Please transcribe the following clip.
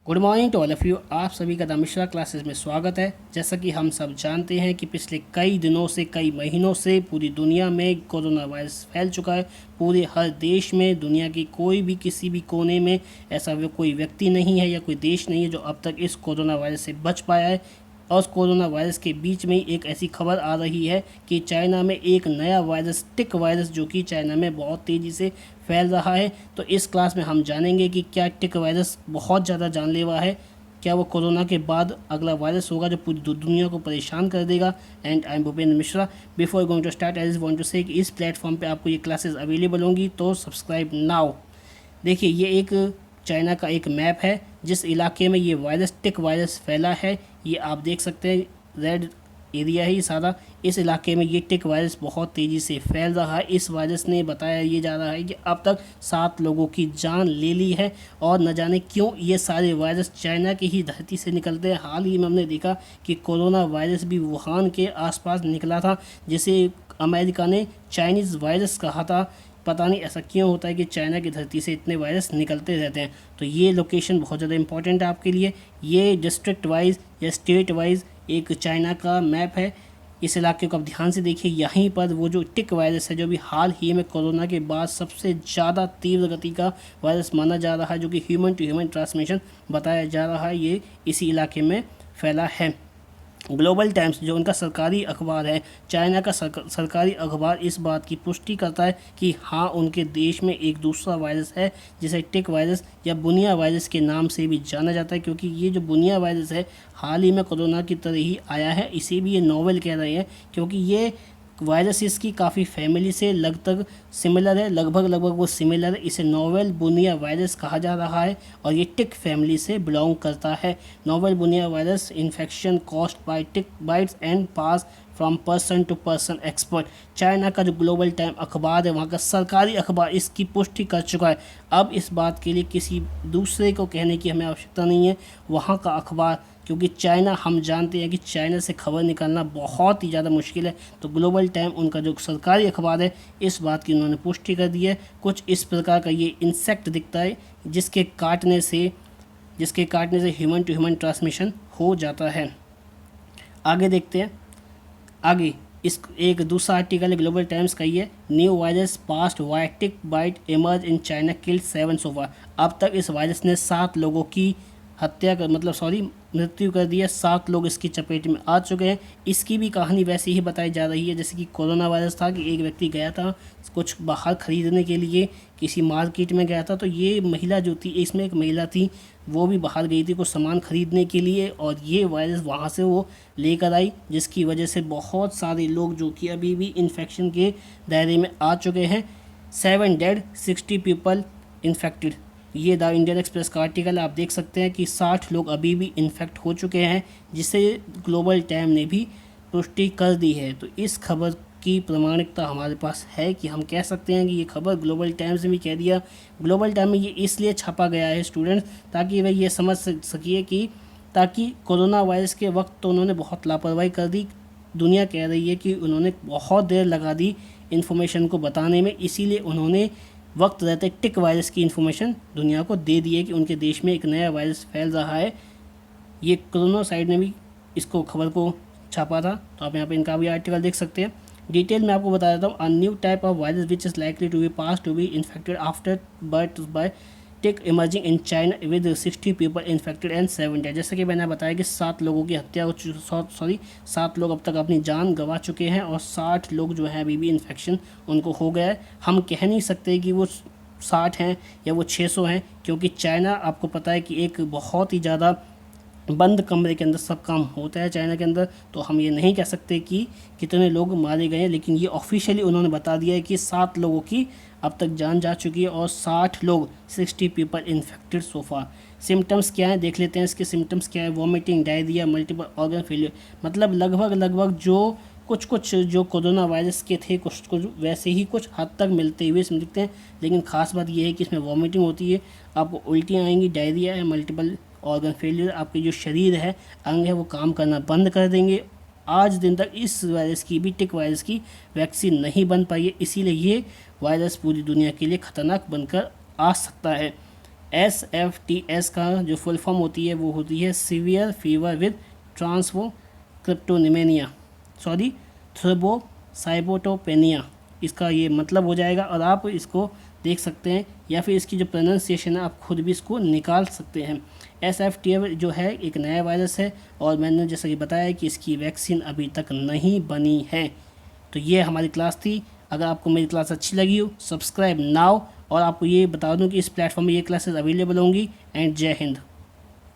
Good morning to all of you. आप सभी का द मिश्रा क्लासेस में स्वागत है। जैसा कि हम सब जानते हैं कि पिछले कई दिनों से कई महीनों से पूरी दुनिया में कोरोना वायरस फैल चुका है। पूरे हर देश में, दुनिया की कोई भी किसी भी कोने में ऐसा कोई व्यक्ति नहीं है या कोई देश नहीं है जो अब तक इस कोरोना वायरस से बच पाया है। और उस कोरोना वायरस के बीच में ही एक ऐसी खबर आ रही है कि चाइना में एक नया वायरस, टिक वायरस, जो कि चाइना में बहुत तेज़ी से फैल रहा है। तो इस क्लास में हम जानेंगे कि क्या टिक वायरस बहुत ज़्यादा जानलेवा है, क्या वो कोरोना के बाद अगला वायरस होगा जो पूरी दुनिया को परेशान कर देगा। And I am Bhupendra Mishra. Before going to start, I just want to say कि इस प्लेटफॉर्म पे आपको ये क्लासेस अवेलेबल होंगी, तो सब्सक्राइब नाउ। देखिए, ये एक चाइना का एक मैप है जिस इलाके में ये वायरस, टिक वायरस फैला है। ये आप देख सकते हैं, रेड एरिया है ये सारा। इस इलाके में ये टिक वायरस बहुत तेज़ी से फैल रहा है। इस वायरस ने, बताया ये जा रहा है कि अब तक 7 लोगों की जान ले ली है। और न जाने क्यों ये सारे वायरस चाइना की ही धरती से निकलते हैं। हाल ही में हमने देखा कि कोरोना वायरस भी वुहान के आसपास निकला था, जिसे अमेरिका ने चाइनीज़ वायरस कहा था। पता नहीं ऐसा क्यों होता है कि चाइना की धरती से इतने वायरस निकलते रहते हैं। तो ये लोकेशन बहुत ज़्यादा इंपॉर्टेंट है आपके लिए। ये डिस्ट्रिक्ट वाइज या स्टेट वाइज एक चाइना का मैप है। इस इलाके को आप ध्यान से देखिए। यहीं पर वो जो टिक वायरस है, जो भी हाल ही में कोरोना के बाद सबसे ज़्यादा तीव्र गति का वायरस माना जा रहा है, जो कि ह्यूमन टू ह्यूमन ट्रांसमिशन बताया जा रहा है, ये इसी इलाके में फैला है। ग्लोबल टाइम्स, जो उनका सरकारी अखबार है, चाइना का सरकारी अखबार, इस बात की पुष्टि करता है कि हाँ, उनके देश में एक दूसरा वायरस है जिसे टिक वायरस या बुनिया वायरस के नाम से भी जाना जाता है। क्योंकि ये जो बुनिया वायरस है हाल ही में कोरोना की तरह ही आया है। इसे भी ये नोवेल कह रहे हैं क्योंकि ये वायरस इसकी काफ़ी फैमिली से लगभग सिमिलर है, लगभग वो सिमिलर है। इसे नोवेल बुनिया वायरस कहा जा रहा है और ये टिक फैमिली से बिलोंग करता है। Novel bunya virus infection caused by tick bites and pass from person to person expert. China का जो ग्लोबल टाइम अखबार है, वहाँ का सरकारी अखबार इसकी पुष्टि कर चुका है। अब इस बात के लिए किसी दूसरे को कहने की हमें आवश्यकता नहीं है। वहाँ का अखबार, क्योंकि चाइना, हम जानते हैं कि चाइना से खबर निकालना बहुत ही ज़्यादा मुश्किल है। तो ग्लोबल टाइम, उनका जो सरकारी अखबार है, इस बात की उन्होंने पुष्टि कर दी है। कुछ इस प्रकार का ये इंसेक्ट दिखता है जिसके काटने से ह्यूमन टू ह्यूमन ट्रांसमिशन हो जाता है। आगे देखते हैं। आगे इस एक दूसरा आर्टिकल है ग्लोबल टाइम्स का, ये new virus passed by tick bite emerge in China killed 7 so far. अब तक इस वायरस ने 7 लोगों की मृत्यु कर दी है। 7 लोग इसकी चपेट में आ चुके हैं। इसकी भी कहानी वैसी ही बताई जा रही है जैसे कि कोरोना वायरस था, कि एक व्यक्ति गया था कुछ बाहर ख़रीदने के लिए, किसी मार्केट में गया था। तो ये महिला जो थी, इसमें एक महिला थी, वो भी बाहर गई थी कुछ सामान ख़रीदने के लिए, और ये वायरस वहाँ से वो लेकर आई, जिसकी वजह से बहुत सारे लोग जो कि अभी भी इन्फेक्शन के दायरे में आ चुके हैं। 7 डेड, 60 पीपल इन्फेक्टेड। ये द इंडियन एक्सप्रेस का आर्टिकल, आप देख सकते हैं कि 60 लोग अभी भी इन्फेक्ट हो चुके हैं, जिसे ग्लोबल टाइम ने भी पुष्टि कर दी है। तो इस खबर की प्रामाणिकता हमारे पास है कि हम कह सकते हैं कि ये खबर ग्लोबल टाइम्स ने भी कह दिया। ग्लोबल टाइम में ये इसलिए छापा गया है स्टूडेंट्स, ताकि वह ये समझ सकिए कि ताकि कोरोना वायरस के वक्त तो उन्होंने बहुत लापरवाही कर दी। दुनिया कह रही है कि उन्होंने बहुत देर लगा दी इन्फॉर्मेशन को बताने में, इसीलिए उन्होंने वक्त रहते टिक वायरस की इन्फॉर्मेशन दुनिया को दे दी है कि उनके देश में एक नया वायरस फैल रहा है। ये कोरोना साइड ने भी इसको खबर को छापा था। तो आप यहाँ पे इनका भी आर्टिकल देख सकते हैं। डिटेल में आपको बता देता हूँ। A new type of virus which is likely to be pass to be infected after birth by tick emerging in China with 60 people infected and 7 dead. जैसे कि मैंने बताया कि 7 लोगों की हत्या हो चुकी, 7 लोग अब तक अपनी जान गंवा चुके हैं, और 60 लोग जो हैं अभी भी इन्फेक्शन उनको हो गया है। हम कह नहीं सकते कि वो 60 हैं या वो 600 हैं, क्योंकि चाइना, आपको पता है कि एक बहुत ही ज़्यादा बंद कमरे के अंदर सब काम होता है चाइना के अंदर। तो हम ये नहीं कह सकते कि कितने लोग मारे गए हैं, लेकिन ये ऑफिशियली उन्होंने बता दिया है कि 7 लोगों की अब तक जान जा चुकी है और 60 लोग, 60 पीपल इन्फेक्टेड सो फार। सिम्टम्स क्या हैं देख लेते हैं। इसके सिम्टम्स क्या है? Vomiting, diarrhoea, multiple organ failure. मतलब लगभग जो कुछ जो कोरोना वायरस के थे, कुछ वैसे ही कुछ हद तक मिलते हुए दिखते हैं। लेकिन ख़ास बात यह है कि इसमें वॉमिटिंग होती है, आपको उल्टियाँ आएंगी, डायरिया है, मल्टीपल ऑर्गन फेलियर, आपके जो शरीर है, अंग है, वो काम करना बंद कर देंगे। आज दिन तक इस वायरस की भी, टिक वायरस की वैक्सीन नहीं बन पाई है, इसीलिए ये वायरस पूरी दुनिया के लिए ख़तरनाक बनकर आ सकता है। SFTS का जो फुल फॉर्म होती है वो होती है सीवियर फीवर विद ट्रांसफोक्रिप्टोनिमेनिया, सॉरी थ्रोम्बोसाइटोपेनिया, इसका ये मतलब हो जाएगा। और आप इसको देख सकते हैं या फिर इसकी जो प्रोनाउंसिएशन है आप खुद भी इसको निकाल सकते हैं। SFTS जो है एक नया वायरस है और मैंने जैसा कि बताया कि इसकी वैक्सीन अभी तक नहीं बनी है। तो ये हमारी क्लास थी। अगर आपको मेरी क्लास अच्छी लगी हो सब्सक्राइब नाउ, और आपको ये बता दूं कि इस प्लेटफॉर्म में ये क्लासेस अवेलेबल होंगी। एंड जय हिंद।